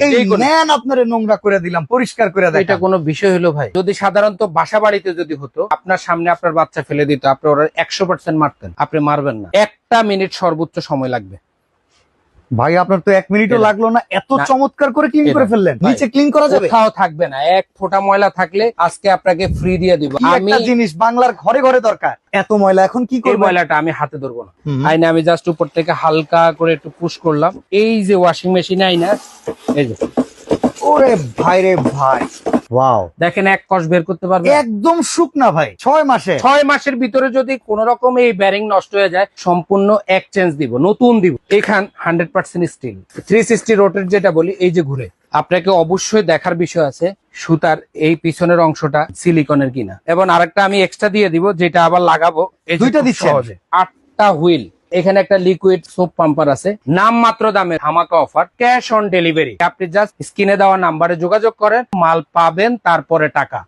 এই নেন আপনারে নোংরা করে দিলাম, পরিষ্কার করে দেয়। এটা কোনো বিষয় হলো ভাই? যদি সাধারণত বাসা বাড়িতে যদি হতো, আপনার সামনে আপনার বাচ্চা ফেলে দিত, আপনি ওরা 100% মারতেন, আপনি মারবেন না। 1টা মিনিট সর্বোচ্চ সময় লাগবে। ভাই আপনার তো 1 মিনিটও লাগলো না, এত চমৎকার করে ক্লিন করে ফেললেন। নিচে ক্লিন করা যাবে? কোথাও থাকবে না, এক ফোঁটা ময়লা থাকলে আজকে আপনাকে ফ্রি দিয়ে দিব। আমি একটা জিনিস বাংলার ঘরে ঘরে দরকার, এত ময়লা এখন কি এই করব? ময়লাটা আমি হাতে ধরবো না, আইনা আমি জাস্ট উপর থেকে হালকা করে একটু পুশ করলাম। এই যে ওয়াশিং মেশিন আইনা, এই যে ওরে ভাই রে ভাই, ওয়াও, দেখেন এক কষ বের করতে পারবে। একদম শুকনা ভাই। 6 মাসে 6 মাসের ভিতরে যদি কোন রকম এই ব্যারিং নষ্ট হয়ে যায়, সম্পূর্ণ এক্সচেঞ্জ দিব, নতুন দিব। এখান 100% স্টিল 360 রোটেট যেটা বলি, এই যে ঘুরে। আপনাকে অবশ্যই দেখার বিষয় আছে সুতার এই পিছনের অংশটা সিলিকনের কিনা, এবং আরেকটা আমি এক্সট্রা দিয়ে দিব, যেটা আবার লাগাবো। এই দুইটা খুব দিচ্ছেন? সহজে 8টা হুইল। এখানে একটা লিকুইড সোপ পাম্পার আছে, নাম মাত্র দামে ধামাকা অফার, ক্যাশ অন ডেলিভারি। আপনি জাস্ট স্ক্রিনে দেওয়া নাম্বারে যোগাযোগ করেন, মাল পাবেন, তারপরে টাকা।